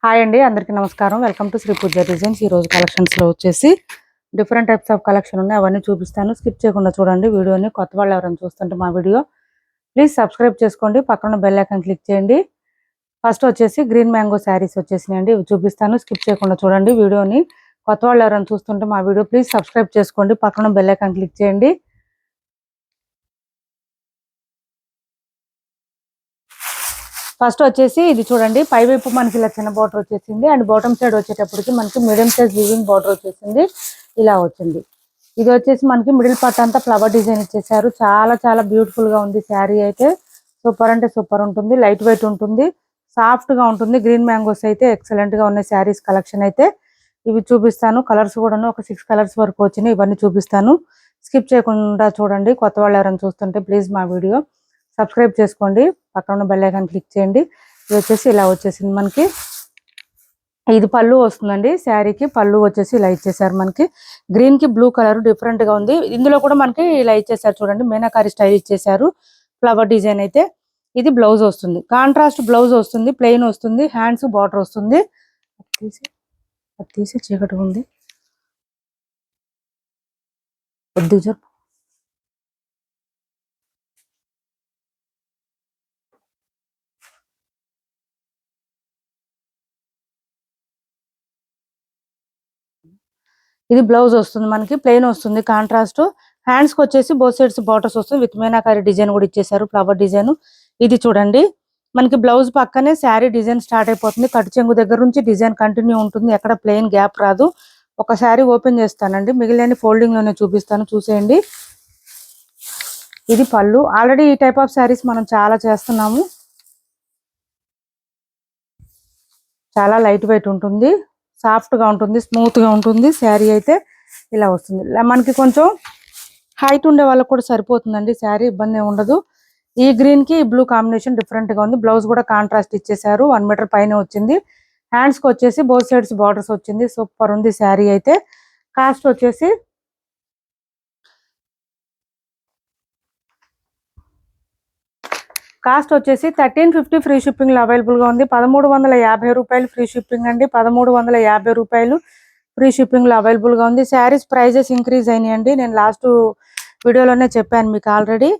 Hi అండి, అందరికీ నమస్కారం. Welcome to Sri Pooja designs. ఈ రోజు కలెక్షన్స్ లో వచ్చేసి డిఫరెంట్ టైప్స్ ఆఫ్ కలెక్షన్ ఉన్నాయి. అవన్నీ చూపిస్తాను, స్కిప్ చేయకుండా చూడండి వీడియోని. కొత్త వాళ్ళు ఎవరైనా చూస్తుంటే మా వీడియో ప్లీజ్ సబ్స్క్రైబ్ చేసుకోండి, పక్కన బెల్ ఐకాన్ క్లిక్ చేయండి. ఫస్ట్ వచ్చేసి గ్రీన్ మ్యాంగో శారీస్ వచ్చేసినాయండి, ఇవి చూపిస్తాను, స్కిప్ చేయకుండా చూడండి వీడియోని. కొత్త వాళ్ళు ఎవరైనా చూస్తుంటే మా వీడియో ప్లీజ్ సబ్స్క్రైబ్ చేసుకోండి, పక్కన బెల్ ఐకాన్ క్లిక్ చేయండి. ఫస్ట్ వచ్చేసి ఇది చూడండి, పైవైపు మనకి ఇలా చిన్న బార్డర్ వచ్చేసింది అండ్ బాటమ్ సైడ్ వచ్చేటప్పటికి మనకి మీడియం సైజ్ వీవింగ్ బార్డర్ వచ్చేసింది, ఇలా వచ్చింది. ఇది వచ్చేసి మనకి మిడిల్ పార్ట్ అంతా ఫ్లవర్ డిజైన్ ఇచ్చేసారు. చాలా చాలా బ్యూటిఫుల్ గా ఉంది శారీ అయితే. సూపర్ అంటే సూపర్ ఉంటుంది, లైట్ వెయిట్ ఉంటుంది, సాఫ్ట్ గా ఉంటుంది. గ్రీన్ మ్యాంగోస్ అయితే ఎక్సలెంట్ గా ఉన్నాయి శారీస్ కలెక్షన్ అయితే. ఇవి చూపిస్తాను, కలర్స్ కూడాను ఒక 6 కలర్స్ వరకు వచ్చినాయి. ఇవన్నీ చూపిస్తాను, స్కిప్ చేయకుండా చూడండి. కొత్త వాళ్ళు ఎవరైనా చూస్తుంటే ప్లీజ్ మా వీడియో సబ్స్క్రైబ్ చేసుకోండి, పక్కన ఉన్న బెల్ ఐకాన్ క్లిక్ చేయండి. ఇది వచ్చేసి ఇలా వచ్చేసింది మనకి. ఇది పళ్ళు వస్తుందండి, శారీకి పళ్ళు వచ్చేసి ఇలా ఇచ్చేసారు మనకి. గ్రీన్ కి బ్లూ కలర్ డిఫరెంట్ గా ఉంది. ఇందులో కూడా మనకి ఇలా ఇచ్చేసారు చూడండి, మీనాకారి స్టైల్ ఇచ్చేసారు ఫ్లవర్ డిజైన్ అయితే. ఇది బ్లౌజ్ వస్తుంది, కాంట్రాస్ట్ బ్లౌజ్ వస్తుంది, ప్లెయిన్ వస్తుంది, హ్యాండ్స్ బార్డర్ వస్తుంది. తీసి చీకటి ఉంది, ఇది బ్లౌజ్ వస్తుంది మనకి, ప్లెయిన్ వస్తుంది, కాంట్రాస్ట్. హ్యాండ్స్ కి వచ్చేసి బోత్ సైడ్స్ బార్డర్స్ వస్తుంది, విత్ మీనాకారి డిజైన్ కూడా ఇచ్చేసారు, ఫ్లవర్ డిజైన్. ఇది చూడండి మనకి బ్లౌజ్ పక్కనే శారీ డిజైన్ స్టార్ట్ అయిపోతుంది. కట్ చెంగు దగ్గర నుంచి డిజైన్ కంటిన్యూ ఉంటుంది, ఎక్కడ ప్లెయిన్ గ్యాప్ రాదు. ఒక శారీ ఓపెన్ చేస్తానండి, మిగిలిన ఫోల్డింగ్ లోనే చూపిస్తాను, చూసేయండి. ఇది పళ్ళు. ఆల్రెడీ ఈ టైప్ ఆఫ్ శారీస్ మనం చాలా చేస్తున్నాము. చాలా లైట్ వెయిట్ ఉంటుంది, సాఫ్ట్ గా ఉంటుంది, స్మూత్ గా ఉంటుంది శారీ అయితే. ఇలా వస్తుంది, మనకి కొంచెం హైట్ ఉండే వాళ్ళకి కూడా సరిపోతుందండి శారీ, ఇబ్బంది ఉండదు. ఈ గ్రీన్ కి బ్లూ కాంబినేషన్ డిఫరెంట్ గా ఉంది. బ్లౌజ్ కూడా కాంట్రాస్ట్ ఇచ్చేసారు, 1 మీటర్ పైన వచ్చింది. హ్యాండ్స్ కి వచ్చేసి బోత్ సైడ్స్ బార్డర్స్ వచ్చింది. సూపర్ ఉంది శారీ అయితే. కాస్ట్ వచ్చేసి కాస్ట్ వచ్చేసి 1350 ఫ్రీ షిప్పింగ్ లో అవైలబుల్ గా ఉంది. 1350 రూపాయలు ఫ్రీ షిప్పింగ్ అండి, 1350 రూపాయలు ఫ్రీ షిప్పింగ్ లో అవైలబుల్ గా ఉంది. శారీస్ ప్రైజెస్ ఇంక్రీజ్ అయినాయండి, నేను లాస్ట్ వీడియోలోనే చెప్పాను మీకు ఆల్రెడీ.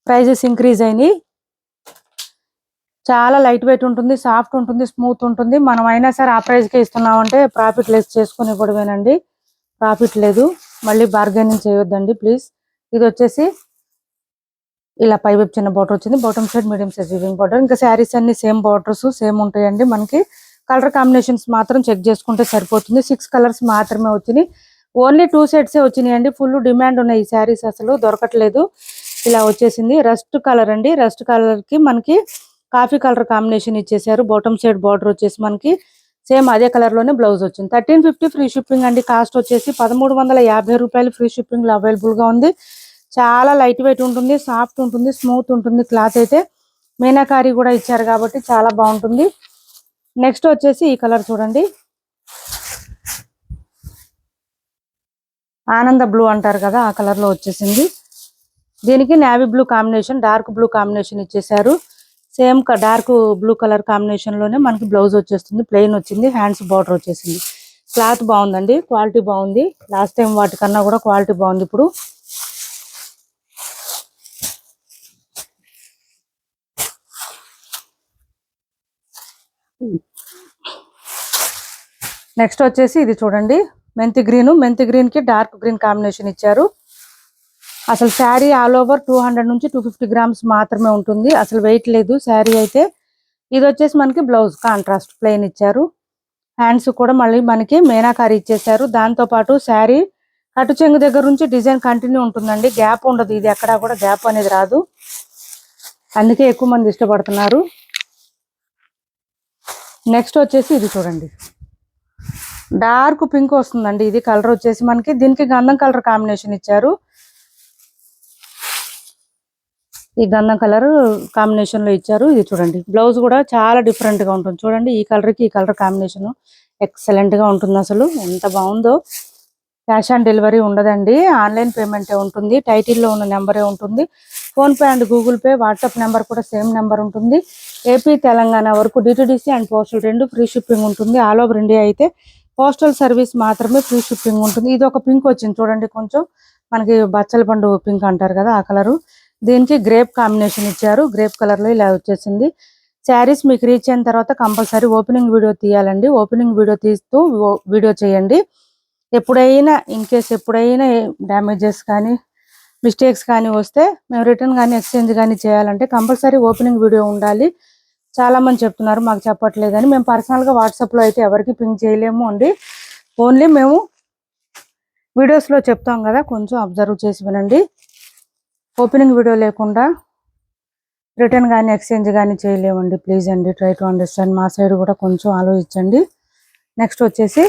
ప్రైజెస్ ఇంక్రీజ్ అయినాయి. చాలా లైట్ వెయిట్ ఉంటుంది, సాఫ్ట్ ఉంటుంది, స్మూత్ ఉంటుంది. మనం అయినా సరే ఆ ప్రైస్ కే ఇస్తున్నామంటే ప్రాఫిట్ లెస్ చేసుకుని ఇవ్వడమేనండి, ప్రాఫిట్ లేదు. మళ్ళీ బార్గెనింగ్ చేయొద్దండి ప్లీజ్. ఇది వచ్చేసి ఇలా పై వైపు చిన్న బార్డర్ వచ్చింది, bottom side medium size weaving border. ఇంకా శారీస్ అన్ని సేమ్ బార్డర్స్ సేమ్ ఉంటాయండి మనకి. కలర్ కాంబినేషన్స్ మాత్రం చెక్ చేసుకుంటే సరిపోతుంది. 6 కలర్స్ మాత్రమే వచ్చినాయి, ఓన్లీ 2 సెట్సే వచ్చినాయండి. ఫుల్ డిమాండ్ ఉన్నాయి ఈ శారీస్, అసలు దొరకట్లేదు. ఇలా వచ్చేసింది రస్ట్ కలర్ అండి, రస్ట్ కలర్ కి మనకి కాఫీ కలర్ కాంబినేషన్ ఇచ్చేసారు. బాటమ్ సైడ్ బార్డర్ వచ్చేసి మనకి సేమ్ అదే కలర్ లోనే బ్లౌజ్ వచ్చింది. 1350 ఫ్రీ షిప్పింగ్ అండి. కాస్ట్ వచ్చేసి 1350 రూపాయలు ఫ్రీ షిప్పింగ్ లో అవైలబుల్ గా ఉంది. చాలా లైట్ వెయిట్ ఉంటుంది, సాఫ్ట్ ఉంటుంది, స్మూత్ ఉంటుంది. క్లాత్ అయితే మీనాకారి కూడా ఇచ్చారు కాబట్టి చాలా బాగుంటుంది. నెక్స్ట్ వచ్చేసి ఈ కలర్ చూడండి, ఆనంద బ్లూ అంటారు కదా, ఆ కలర్ లో వచ్చేసింది. దీనికి navy blue combination, dark blue combination ఇచ్చేసారు. Same dark blue colour combination లోనే మనకి బ్లౌజ్ వచ్చేస్తుంది, ప్లెయిన్ వచ్చింది, హ్యాండ్స్ బార్డర్ వచ్చేసింది. క్లాత్ బాగుందండి, క్వాలిటీ బాగుంది. లాస్ట్ టైం వాటికన్నా కూడా క్వాలిటీ బాగుంది ఇప్పుడు. నెక్స్ట్ వచ్చేసి ఇది చూడండి, మెంతి గ్రీన్. మెంతి గ్రీన్ కి డార్క్ గ్రీన్ కాంబినేషన్ ఇచ్చారు. అసలు శారీ ఆల్ ఓవర్ 200 నుంచి 250 గ్రామ్స్ మాత్రమే ఉంటుంది, అసలు వెయిట్ లేదు శారీ అయితే. ఇది వచ్చేసి మనకి బ్లౌజ్ కాంట్రాస్ట్ ప్లెయిన్ ఇచ్చారు. హ్యాండ్స్ కూడా మళ్ళీ మనకి మీనాకారి ఇచ్చేసారు. దాంతో పాటు శారీ కటు చెంగు దగ్గర నుంచి డిజైన్ కంటిన్యూ ఉంటుందండి, గ్యాప్ ఉండదు. ఇది ఎక్కడా కూడా గ్యాప్ అనేది రాదు, అందుకే ఎక్కువ మంది ఇష్టపడుతున్నారు. నెక్స్ట్ వచ్చేసి ఇది చూడండి, డార్క్ పింక్ వస్తుందండి. ఇది కలర్ వచ్చేసి మనకి, దీనికి గంధం కలర్ కాంబినేషన్ ఇచ్చారు. ఈ గంధం కలర్ కాంబినేషన్ లో ఇచ్చారు. ఇది చూడండి, బ్లౌజ్ కూడా చాలా డిఫరెంట్ గా ఉంటుంది చూడండి. ఈ కలర్ కి ఈ కలర్ కాంబినేషన్ ఎక్సలెంట్ గా ఉంటుంది, అసలు ఎంత బాగుందో. క్యాష్ ఆన్ డెలివరీ ఉండదండి, ఆన్లైన్ పేమెంటే ఉంటుంది. టైటిల్లో ఉన్న నెంబరే ఉంటుంది. PhonePe and Google pay, WhatsApp number కూడా సేమ్ నెంబర్ ఉంటుంది. ఏపీ తెలంగాణ వరకు DTDC and postal 2 free shipping ఉంటుంది. ఆల్ ఓవర్ ఇండియా అయితే పోస్టల్ సర్వీస్ మాత్రమే ఫ్రీ షిప్పింగ్ ఉంటుంది. ఇది ఒక పింక్ వచ్చింది చూడండి, కొంచెం మనకి బచ్చల పండు పింక్ అంటారు కదా ఆ కలరు. దీనికి గ్రేప్ కాంబినేషన్ ఇచ్చారు. గ్రేప్ కలర్ లో ఇలా వచ్చేసింది. శారీస్ మీకు రీచ్ అయిన తర్వాత కంపల్సరీ ఓపెనింగ్ వీడియో తీయాలండి. ఓపెనింగ్ వీడియో తీస్తూ వీడియో చేయండి. ఎప్పుడైనా ఇన్ కేస్ ఎప్పుడైనా డ్యామేజెస్ కానీ మిస్టేక్స్ కానీ వస్తే మేము రిటర్న్ కానీ ఎక్స్చేంజ్ కానీ చేయాలంటే కంపల్సరీ ఓపెనింగ్ వీడియో ఉండాలి. చాలా మంది చెప్తున్నారు మాకు చెప్పట్లేదని. మేము పర్సనల్గా వాట్సాప్లో అయితే ఎవరికి పింక్ చేయలేము అండి. ఓన్లీ మేము వీడియోస్లో చెప్తాం కదా, కొంచెం అబ్జర్వ్ చేసి వినండి. ఓపెనింగ్ వీడియో లేకుండా రిటర్న్ కానీ ఎక్స్చేంజ్ కానీ చేయలేమండి. ప్లీజ్ అండి, ట్రై టు అండర్స్టాండ్. మా సైడ్ కూడా కొంచెం ఆలోచించండి. నెక్స్ట్ వచ్చేసి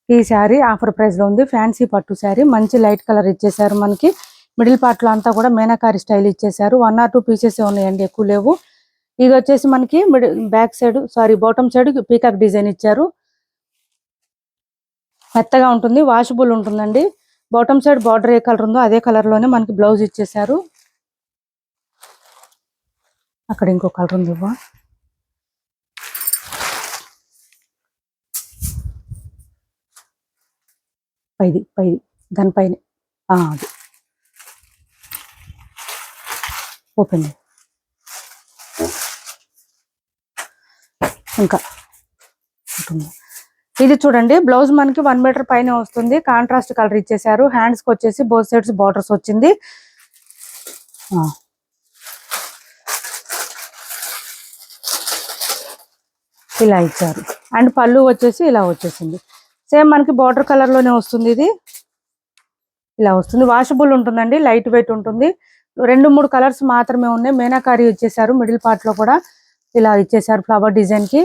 ఈ శారీ ఆఫర్ ప్రైస్లో ఉంది. ఫ్యాన్సీ పట్టు శారీ, మంచి లైట్ కలర్ ఇచ్చేసారు. మనకి మిడిల్ పార్ట్లో అంతా కూడా మీనాకారి స్టైల్ ఇచ్చేసారు. 1 or 2 పీసెస్ ఉన్నాయండి, ఎక్కువ లేవు. ఇది వచ్చేసి మనకి back side bottom side peacock design ఇచ్చారు. మెత్తగా ఉంటుంది, వాషబుల్ ఉంటుందండి. బాటమ్ సైడ్ బార్డర్ ఏ కలర్ ఉందో అదే కలర్ లోనే మనకి బ్లౌజ్ ఇచ్చేసారు. అక్కడ ఇంకో కలర్ ఉంది, పైది దానిపైన అది ఓపెన్. ఇంకా ఇది చూడండి, బ్లౌజ్ మనకి 1 మీటర్ పైన వస్తుంది. కాంట్రాస్ట్ కలర్ ఇచ్చేసారు. హ్యాండ్స్ కి వచ్చేసి బోత్ సైడ్స్ బార్డర్స్ వచ్చింది. ఇలా ఇచ్చారు. అండ్ పళ్ళు వచ్చేసి ఇలా వచ్చేసింది. సేమ్ మనకి బార్డర్ కలర్ లోనే వస్తుంది. ఇది ఇలా వస్తుంది. వాషబుల్ ఉంటుందండి, లైట్ వెయిట్ ఉంటుంది. 2-3 కలర్స్ మాత్రమే ఉన్నాయి. మీనాకారి ఇచ్చేసారు. మిడిల్ పార్ట్ లో కూడా ఇలా ఇచ్చేసారు ఫ్లవర్ డిజైన్ కి.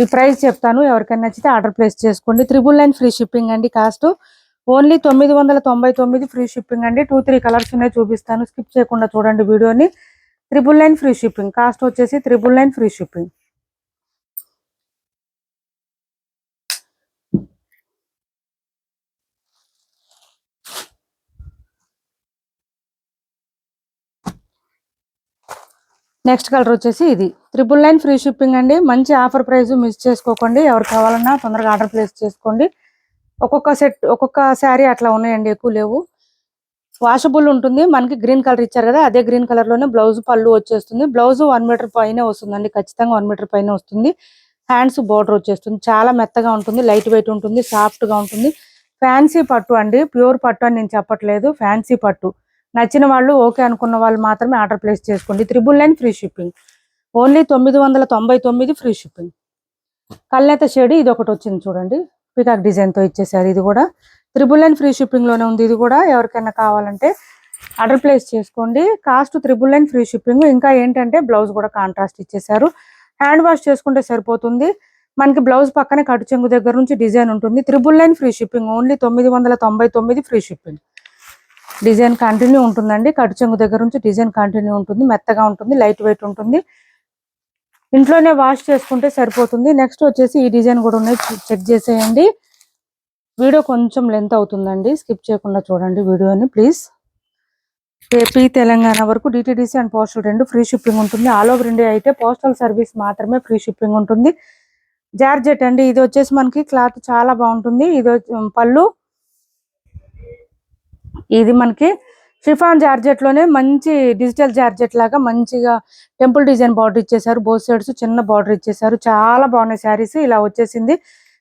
ఈ ప్రైస్ చెప్తాను, ఎవరికైనా నచ్చితే ఆర్డర్ ప్లేస్ చేసుకోండి. 999 ఫ్రీ షిప్పింగ్ అండి. కాస్ట్ ఓన్లీ 999 ఫ్రీ షిప్పింగ్ అండి. 2-3 కలర్స్ ఉన్నాయి, చూపిస్తాను. స్కిప్ చేయకుండా చూడండి వీడియోని. 999 ఫ్రీ షిప్పింగ్. కాస్ట్ వచ్చేసి 999 ఫ్రీ షిప్పింగ్. నెక్స్ట్ కలర్ వచ్చేసి ఇది 999 ఫ్రీ షిప్పింగ్ అండి. మంచి ఆఫర్ ప్రైస్, మిస్ చేసుకోకండి. ఎవరు కావాలన్నా తొందరగా ఆర్డర్ ప్లేస్ చేసుకోండి. ఒక్కొక్క శారీ అట్లా ఉన్నాయండి, ఎక్కువ లేవు. వాషబుల్ ఉంటుంది. మనకి గ్రీన్ కలర్ ఇచ్చారు కదా, అదే గ్రీన్ కలర్ లోనే బ్లౌజ్ పళ్ళు వచ్చేస్తుంది. బ్లౌజ్ 1 మీటర్ పైన వస్తుందండి, ఖచ్చితంగా 1 మీటర్ పైన వస్తుంది. హ్యాండ్స్ బోర్డర్ వచ్చేస్తుంది. చాలా మెత్తగా ఉంటుంది, లైట్ వెయిట్ ఉంటుంది, సాఫ్ట్ గా ఉంటుంది. ఫ్యాన్సీ పట్టు అండి, ప్యూర్ పట్టు అని నేను చెప్పట్లేదు, ఫ్యాన్సీ పట్టు. నచ్చిన వాళ్ళు, ఓకే అనుకున్న వాళ్ళు మాత్రమే ఆర్డర్ ప్లేస్ చేసుకోండి. 999 free shipping. Only 999 free shipping. కల్నేత షేడ్ ఇది ఒకటి వచ్చింది చూడండి, పికాక్ డిజైన్ తో ఇచ్చేసారు. ఇది కూడా 999 ఫ్రీ షిప్పింగ్ లోనే ఉంది. ఇది కూడా ఎవరికైనా కావాలంటే ఆర్డర్ ప్లేస్ చేసుకోండి. Cost 999 free shipping. ఇంకా ఏంటంటే బ్లౌజ్ కూడా కాంట్రాస్ట్ ఇచ్చేసారు. హ్యాండ్ వాష్ చేసుకుంటే సరిపోతుంది. మనకి బ్లౌజ్ పక్కనే కట్టు చెంగు దగ్గర నుంచి డిజైన్ ఉంటుంది. 999 free shipping. Only 999 free shipping. Design continue ఉంటుందండి. కట్టు చెంగు దగ్గర నుంచి డిజైన్ కంటిన్యూ ఉంటుంది. మెత్తగా ఉంటుంది, లైట్ వెయిట్ ఉంటుంది. ఇంట్లోనే వాష్ చేసుకుంటే సరిపోతుంది. నెక్స్ట్ వచ్చేసి ఈ డిజైన్ కూడా ఉన్నాయి, చెక్ చేసేయండి. వీడియో కొంచెం లెంత్ అవుతుందండి, స్కిప్ చేయకుండా చూడండి వీడియోని ప్లీజ్. ఏపీ తెలంగాణ వరకు DTDC and postal 2 free shipping ఉంటుంది. ఆల్ ఓవర్ ఇండియా అయితే పోస్టల్ సర్వీస్ మాత్రమే ఫ్రీ షిప్పింగ్ ఉంటుంది. జార్జెట్ అండి, ఇది వచ్చేసి మనకి క్లాత్ చాలా బాగుంటుంది. ఇది పళ్ళు, ఇది మనకి షిఫాన్ జార్జెట్ లోనే మంచి డిజిటల్ జార్జెట్ లాగా మంచిగా టెంపుల్ డిజైన్ బార్డర్ ఇచ్చేసారు. బోత్ సైడ్స్ చిన్న బార్డర్ ఇచ్చేసారు. చాలా బాగున్నాయి శారీస్. ఇలా వచ్చేసింది.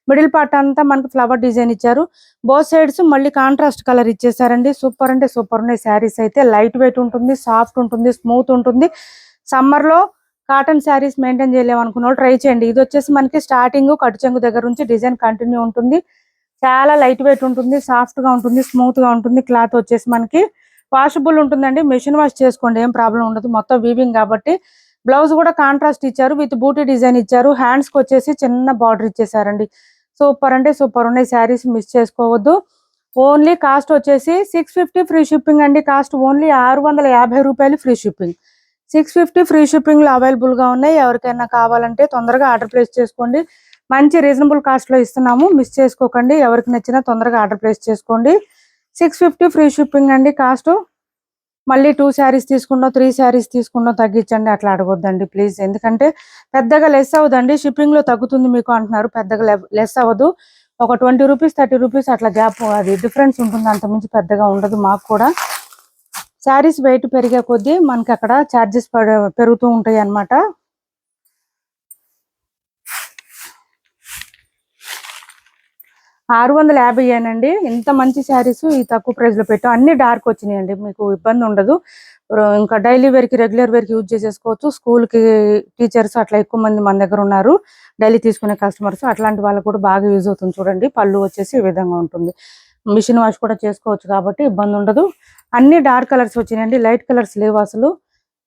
మిడిల్ పార్ట్ అంతా మనకి ఫ్లవర్ డిజైన్ ఇచ్చారు. బోత్ సైడ్స్ మళ్ళీ కాంట్రాస్ట్ కలర్ ఇచ్చేసారండి. సూపర్ అంటే సూపర్ ఉన్నాయి శారీస్ అయితే. లైట్ వెయిట్ ఉంటుంది, సాఫ్ట్ ఉంటుంది, స్మూత్ ఉంటుంది. సమ్మర్ లో కాటన్ శారీస్ మెయింటైన్ చేయలేము అనుకున్న వాళ్ళు ట్రై చేయండి. ఇది వచ్చేసి మనకి స్టార్టింగ్ కట్టు చెంగు దగ్గర నుంచి డిజైన్ కంటిన్యూ ఉంటుంది. చాలా లైట్ వెయిట్ ఉంటుంది, సాఫ్ట్ గా ఉంటుంది, స్మూత్ గా ఉంటుంది. క్లాత్ వచ్చేసి మనకి వాషబుల్ ఉంటుందండి. మెషిన్ వాష్ చేసుకోండి, ఏం ప్రాబ్లం ఉండదు. మొత్తం వీవింగ్ కాబట్టి. బ్లౌజ్ కూడా కాంట్రాస్ట్ ఇచ్చారు, విత్ బూటీ డిజైన్ ఇచ్చారు. హ్యాండ్స్ కి వచ్చేసి చిన్న బార్డర్ ఇచ్చేసారండి. సూపర్ అంటే సూపర్ ఉన్నాయి శారీస్, మిస్ చేసుకోవద్దు. ఓన్లీ కాస్ట్ వచ్చేసి 650 ఫ్రీ షిప్పింగ్ అండి. కాస్ట్ ఓన్లీ 650 రూపాయలు ఫ్రీ షిప్పింగ్. 650 ఫ్రీ షిప్పింగ్ లో అవైలబుల్ గా ఉన్నాయి. ఎవరికైనా కావాలంటే తొందరగా ఆర్డర్ ప్లేస్ చేసుకోండి. మంచి రీజనబుల్ కాస్ట్ లో ఇస్తున్నాము, మిస్ చేసుకోకండి. ఎవరికి నచ్చినా తొందరగా ఆర్డర్ ప్లేస్ చేసుకోండి. 650 ఫ్రీ షిప్పింగ్ అండి. కాస్ట్ మళ్ళీ 2 శారీస్ తీసుకున్నా 3 శారీస్ తీసుకున్నా తగ్గించండి అట్లా అడగొద్దండి ప్లీజ్. ఎందుకంటే పెద్దగా లెస్ అవ్వదండి, షిప్పింగ్ లో తగ్గుతుంది మీకు అంటున్నారు, పెద్దగా లెస్ అవ్వదు. ఒక 20 రూపీస్ 30 రూపీస్ అట్లా గ్యాప్ అది డిఫరెన్స్ ఉంటుంది, అంతమించి పెద్దగా ఉండదు. మాకు కూడా శారీస్ వెయిట్ పెరిగే కొద్దీ మనకి అక్కడ ఛార్జెస్ పెరుగుతూ ఉంటాయి అన్నమాట. $650 ఇంత మంచి శారీస్ ఈ తక్కువ ప్రైస్ లో పెట్టాం. అన్ని డార్క్ వచ్చినాయండి, మీకు ఇబ్బంది ఉండదు. ఇంకా డైలీ వేర్ కి రెగ్యులర్ వేర్ కి యూజ్ చేసేసుకోవచ్చు. స్కూల్ కి టీచర్స్ అట్లా ఎక్కువ మంది మన దగ్గర ఉన్నారు, డైలీ తీసుకునే కస్టమర్స్, అట్లాంటి వాళ్ళకు కూడా బాగా యూజ్ అవుతుంది. చూడండి పళ్ళు వచ్చేసి ఈ విధంగా ఉంటుంది, మిషన్ వాష్ కూడా చేసుకోవచ్చు కాబట్టి ఇబ్బంది ఉండదు. అన్ని డార్క్ కలర్స్ వచ్చినాయండి, లైట్ కలర్స్ లేవు అసలు.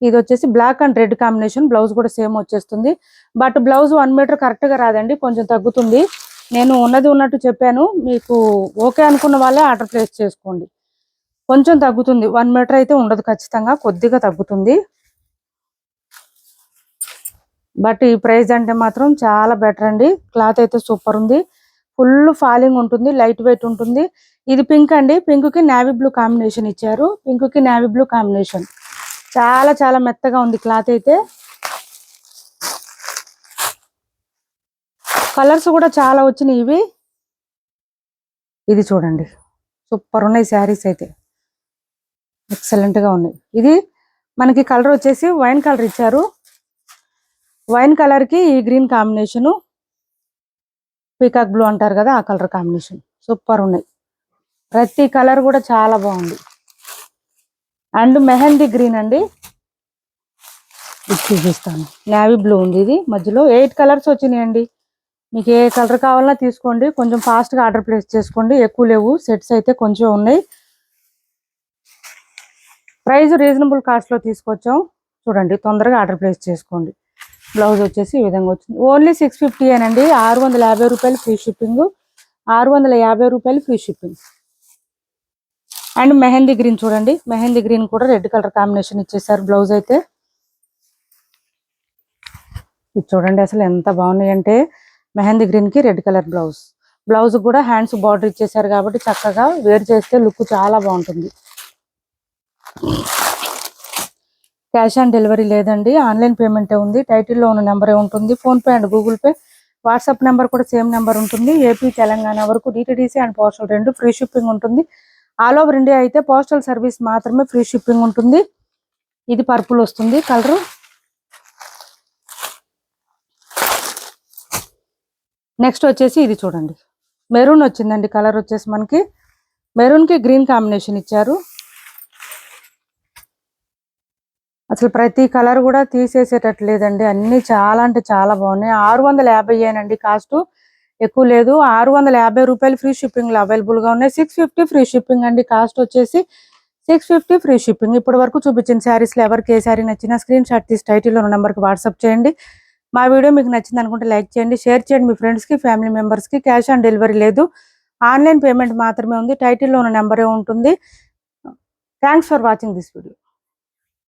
ఇది వచ్చేసి black and red combination, blouse కూడా సేమ్ వచ్చేస్తుంది. బట్ బ్లౌజ్ 1 మీటర్ కరెక్ట్ గా రాదండి, కొంచెం తగ్గుతుంది. నేను ఉన్నది ఉన్నట్టు చెప్పాను, మీకు ఓకే అనుకున్న వాళ్ళే ఆర్డర్ ప్లేస్ చేసుకోండి. కొంచెం తగ్గుతుంది, 1 మీటర్ అయితే ఉండదు, ఖచ్చితంగా కొద్దిగా తగ్గుతుంది. బట్ ఈ ప్రైస్ అంటే మాత్రం చాలా బెటర్ అండి. క్లాత్ అయితే సూపర్ ఉంది, ఫుల్ ఫాలింగ్ ఉంటుంది, లైట్ వెయిట్ ఉంటుంది. ఇది పింక్ అండి, పింక్ కి నేవీ బ్లూ కాంబినేషన్ ఇచ్చారు, పింక్ కి నేవీ బ్లూ కాంబినేషన్. చాలా చాలా మెత్తగా ఉంది క్లాత్ అయితే. కలర్స్ కూడా చాలా వచ్చినాయి ఇవి. ఇది చూడండి సూపర్ ఉన్నాయి శారీస్ అయితే, ఎక్సలెంట్ గా ఉన్నాయి. ఇది మనకి కలర్ వచ్చేసి వైన్ కలర్ ఇచ్చారు, వైన్ కలర్ కి ఈ గ్రీన్ కాంబినేషన్, పీకాక్ బ్లూ అంటారు కదా ఆ కలర్ కాంబినేషన్, సూపర్ ఉన్నాయి. ప్రతి కలర్ కూడా చాలా బాగుంది. అండ్ మెహందీ గ్రీన్ అండి, ఇది చూపిస్తాను. నేవీ బ్లూ ఉంది, ఇది మధ్యలో 8 కలర్స్ వచ్చినాయండి. మీకు ఏ కలర్ కావాలన్నా తీసుకోండి, కొంచెం ఫాస్ట్గా ఆర్డర్ ప్లేస్ చేసుకోండి, ఎక్కువ లేవు సెట్స్ అయితే కొంచెం ఉన్నాయి. ప్రైస్ రీజనబుల్ కాస్ట్లో తీసుకొచ్చాం, చూడండి తొందరగా ఆర్డర్ ప్లేస్ చేసుకోండి. బ్లౌజ్ వచ్చేసి ఈ విధంగా వచ్చింది, ఓన్లీ 650 అనండి, $650 free shipping, $650 free shipping. And mehndi green చూడండి, మెహందీ గ్రీన్ కూడా రెడ్ కలర్ కాంబినేషన్ ఇచ్చేసారు. బ్లౌజ్ అయితే ఇది చూడండి అసలు ఎంత బాగున్నాయి అంటే, మెహందీ గ్రీన్ కి రెడ్ కలర్ బ్లౌజ్, బ్లౌజ్ కూడా హ్యాండ్స్ బార్డర్ ఇచ్చేసారు కాబట్టి చక్కగా వేర్ చేస్తే లుక్ చాలా బాగుంటుంది. క్యాష్ ఆన్ డెలివరీ లేదండి, ఆన్లైన్ పేమెంటే ఉంది. టైటిల్లో ఉన్న నెంబరే ఉంటుంది, PhonePe and Google pay, WhatsApp number కూడా సేమ్ నెంబర్ ఉంటుంది. ఏపీ తెలంగాణ వరకు DTDC and postal 2 free shipping ఉంటుంది. ఆల్ ఓవర్ ఇండియా అయితే పోస్టల్ సర్వీస్ మాత్రమే ఫ్రీ షిప్పింగ్ ఉంటుంది. ఇది పర్పుల్ వస్తుంది కలర్. నెక్స్ట్ వచ్చేసి ఇది చూడండి, మెరూన్ వచ్చిందండి కలర్ వచ్చేసి మనకి, మెరూన్ కి గ్రీన్ కాంబినేషన్ ఇచ్చారు. అసలు ప్రతి కలర్ కూడా తీసేసేటట్టు లేదండి, అన్ని చాలా అంటే చాలా బాగున్నాయి. 650 అనండి కాస్ట్, ఎక్కువ లేదు. $650 ఫ్రీ షిప్పింగ్ లో అవైలబుల్ గా ఉన్నాయి. 650 ఫ్రీ షిప్పింగ్ అండి, కాస్ట్ వచ్చేసి 650 ఫ్రీ షిప్పింగ్. ఇప్పటి వరకు చూపించిన శారీస్ లో ఎవరికి ఏ శారీ నచ్చినా స్క్రీన్ షాట్ తీసి టైటిల్లో ఉన్న నెంబర్కి వాట్సాప్ చేయండి. మా వీడియో మీకు నచ్చింది అనుకుంటే లైక్ చేయండి, షేర్ చేయండి మీ ఫ్రెండ్స్ కి ఫ్యామిలీ మెంబర్స్ కి. క్యాష్ ఆన్ డెలివరీ లేదు, ఆన్లైన్ పేమెంట్ మాత్రమే ఉంది. టైటిల్లో ఉన్న నెంబరే ఉంటుంది. Thanks for watching this video.